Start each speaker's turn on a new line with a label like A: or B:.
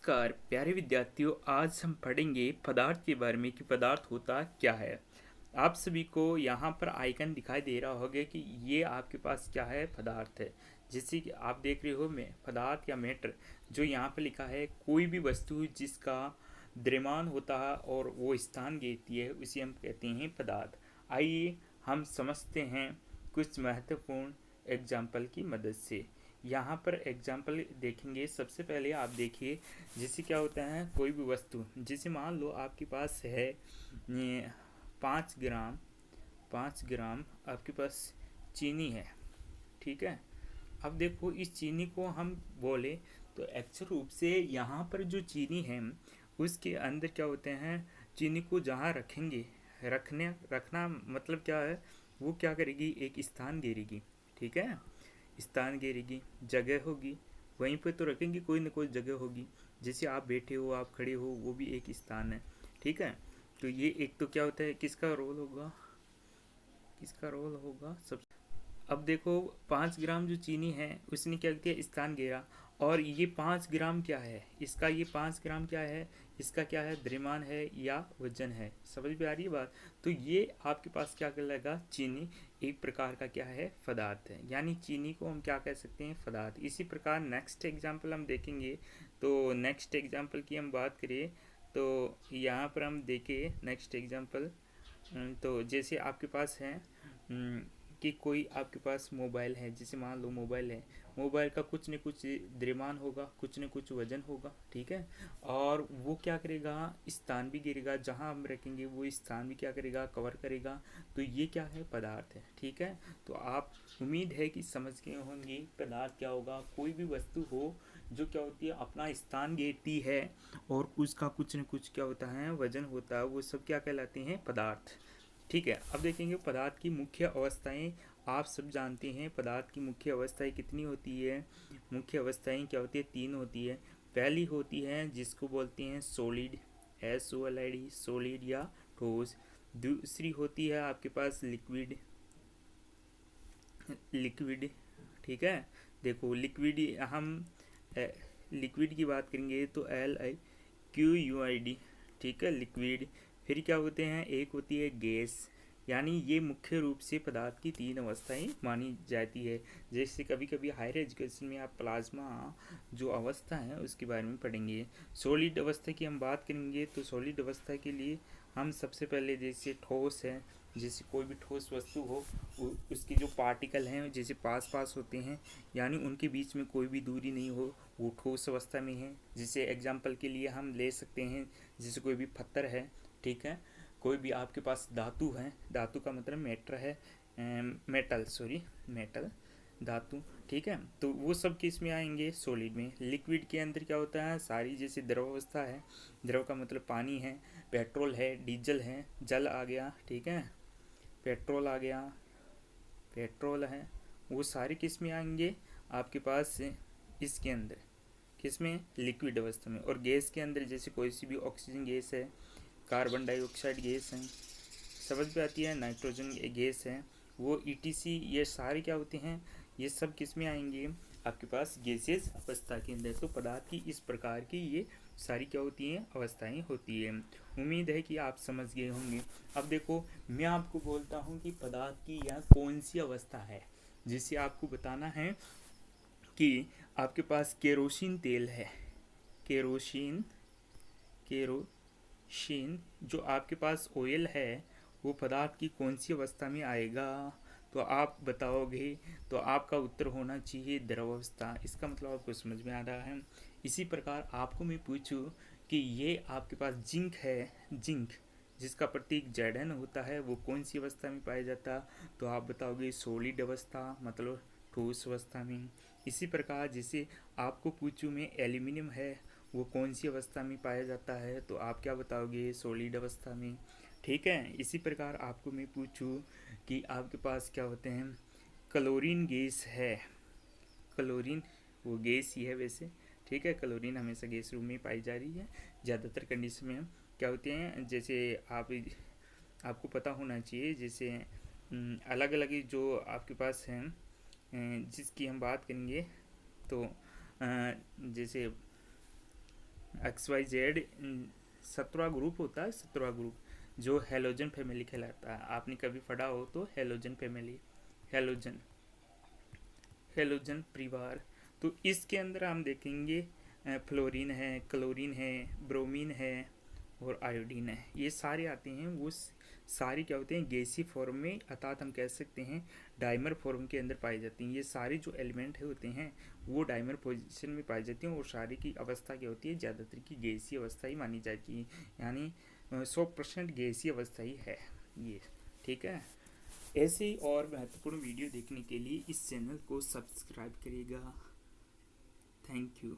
A: नमस्कार प्यारे विद्यार्थियों, आज हम पढ़ेंगे पदार्थ के बारे में कि पदार्थ होता क्या है। आप सभी को यहाँ पर आइकन दिखाई दे रहा होगा कि ये आपके पास क्या है, पदार्थ है। जैसे कि आप देख रहे हो मैं पदार्थ या मैटर, जो यहाँ पर लिखा है कोई भी वस्तु जिसका द्रव्यमान होता है और वो स्थान घेरती है उसे हम कहते हैं पदार्थ। आइए हम समझते हैं कुछ महत्वपूर्ण एग्जाम्पल की मदद से। यहाँ पर एग्जाम्पल देखेंगे। सबसे पहले आप देखिए, जैसे क्या होता है कोई भी वस्तु, जैसे मान लो आपके पास है 5 ग्राम 5 ग्राम आपके पास चीनी है, ठीक है। अब देखो इस चीनी को हम बोले तो एक्चुअल रूप से यहाँ पर जो चीनी है उसके अंदर क्या होते हैं, चीनी को जहाँ रखेंगे, रखना मतलब क्या है, वो क्या करेगी, एक स्थान घेरेगी, ठीक है। स्थान घेरेगी, जगह होगी, वहीं पे तो रखेंगे, कोई ना कोई जगह होगी। जैसे आप बैठे हो, आप खड़े हो, वो भी एक स्थान है, ठीक है। तो ये एक तो क्या होता है, किसका रोल होगा सब। अब देखो 5 ग्राम जो चीनी है उसने क्या किया, स्थान घेरा। और ये 5 ग्राम क्या है, इसका ये 5 ग्राम क्या है, इसका क्या है, द्रव्यमान है या वजन है। समझ में आ रही है बात। तो ये आपके पास क्या कर लेगा, चीनी एक प्रकार का क्या है, पदार्थ है। यानी चीनी को हम क्या कह सकते हैं, पदार्थ। इसी प्रकार नेक्स्ट एग्जाम्पल हम देखेंगे। तो नेक्स्ट एग्जाम्पल की हम बात करें तो यहाँ पर हम देखें नेक्स्ट एग्जाम्पल। तो जैसे आपके पास है कि कोई आपके पास मोबाइल है, जैसे मान लो मोबाइल है, मोबाइल का कुछ न कुछ द्रव्यमान होगा, कुछ न कुछ वजन होगा, ठीक है। और वो क्या करेगा, स्थान भी गिरेगा, जहाँ हम रखेंगे वो स्थान भी क्या करेगा, कवर करेगा। तो ये क्या है, पदार्थ है, ठीक है। तो आप उम्मीद है कि समझ गए होंगे पदार्थ क्या होगा। कोई भी वस्तु हो जो क्या होती है, अपना स्थान घेरती है और उसका कुछ न कुछ क्या होता है, वजन होता है, वो सब क्या कहलाते हैं, पदार्थ, ठीक है। अब देखेंगे पदार्थ की मुख्य अवस्थाएं। आप सब जानते हैं पदार्थ की मुख्य अवस्थाएं कितनी होती है। मुख्य अवस्थाएं क्या होती है, 3 होती है। पहली होती है जिसको बोलते हैं सॉलिड, SOLID, सॉलिड या ठोस। दूसरी होती है आपके पास लिक्विड, लिक्विड, ठीक है। देखो लिक्विड, हम लिक्विड की बात करेंगे तो LIQUID, ठीक है, लिक्विड। फिर क्या होते हैं, एक होती है गैस। यानी ये मुख्य रूप से पदार्थ की 3 अवस्थाएं मानी जाती है। जैसे कभी कभी हायर एजुकेशन में आप प्लाज्मा जो अवस्था है उसके बारे में पढ़ेंगे। सॉलिड अवस्था की हम बात करेंगे तो सॉलिड अवस्था के लिए हम सबसे पहले जैसे ठोस है, जैसे कोई भी ठोस वस्तु हो, उसके जो पार्टिकल हैं जैसे पास पास होते हैं, यानी उनके बीच में कोई भी दूरी नहीं हो, वो ठोस अवस्था में है। जैसे एग्जाम्पल के लिए हम ले सकते हैं, जैसे कोई भी पत्थर है, ठीक है। कोई भी आपके पास धातु है, धातु का मतलब मैटर है, मेटल, धातु, ठीक है। तो वो सब किस में आएंगे, सॉलिड में। लिक्विड के अंदर क्या होता है, सारी जैसे द्रव अवस्था है, द्रव का मतलब पानी है, पेट्रोल है, डीजल है, जल आ गया, ठीक है, पेट्रोल आ गया, पेट्रोल है, वो सारे किस में आएंगे आपके पास इसके अंदर, किस में, लिक्विड अवस्था में। और गैस के अंदर जैसे कोई सी भी ऑक्सीजन गैस है, कार्बन डाइऑक्साइड गैस है, समझ में आती है, नाइट्रोजन गैस है, वो ETC, ये सारे क्या होते हैं, ये सब किस में आएंगे आपके पास, गैसेस अवस्था के अंदर। तो पदार्थ की इस प्रकार की ये सारी क्या होती हैं, अवस्थाएं होती है। उम्मीद है कि आप समझ गए होंगे। अब देखो मैं आपको बोलता हूँ कि पदार्थ की यह कौन सी अवस्था है, जिसे आपको बताना है कि आपके पास केरोसिन तेल है, केरोसिन केरोसिन जो आपके पास ऑयल है, वो पदार्थ की कौन सी अवस्था में आएगा। तो आप बताओगे तो आपका उत्तर होना चाहिए द्रवावस्था। इसका मतलब आपको समझ में आ रहा है। इसी प्रकार आपको मैं पूछूं कि ये आपके पास जिंक है, जिंक जिसका प्रतीक Zn होता है, वो कौन सी अवस्था में पाया जाता, तो आप बताओगे सॉलिड अवस्था, मतलब ठोस अवस्था में। इसी प्रकार जैसे आपको पूछूं मैं एल्यूमिनियम है, वो कौन सी अवस्था में पाया जाता है, तो आप क्या बताओगे, सॉलिड अवस्था में, ठीक है। इसी प्रकार आपको मैं पूछूं कि आपके पास क्या होते हैं, क्लोरीन गैस है, क्लोरीन वो गैस ही है वैसे, ठीक है। क्लोरीन हमेशा गैस रूप में पाई जा रही है ज़्यादातर कंडीशन में। हम क्या होते हैं, जैसे आपको पता होना चाहिए, जैसे अलग अलग जो आपके पास हैं, जिसकी हम बात करेंगे तो जैसे XYZ 17वां ग्रुप होता है, 17वां ग्रुप जो हेलोजन फैमिली कहलाता है। आपने कभी पढ़ा हो तो हेलोजन फैमिली, हेलोजन हेलोजन परिवार। तो इसके अंदर हम देखेंगे फ्लोरीन है, क्लोरीन है, ब्रोमीन है और आयोडीन है। ये सारे आते हैं, वो सारी क्या होते हैं गैसीय फॉर्म में, अर्थात हम कह सकते हैं डाइमर फॉर्म के अंदर पाई जाती हैं। ये सारे जो एलिमेंट होते हैं वो डाइमर पोजीशन में पाई जाती हैं और सारी की अवस्था क्या होती है ज़्यादातर की गैसीय अवस्था ही मानी जाती है, यानी 100% गैसीय अवस्था ही है ये। ठीक है, ऐसे ही और महत्वपूर्ण वीडियो देखने के लिए इस चैनल को सब्सक्राइब करिएगा। Thank you.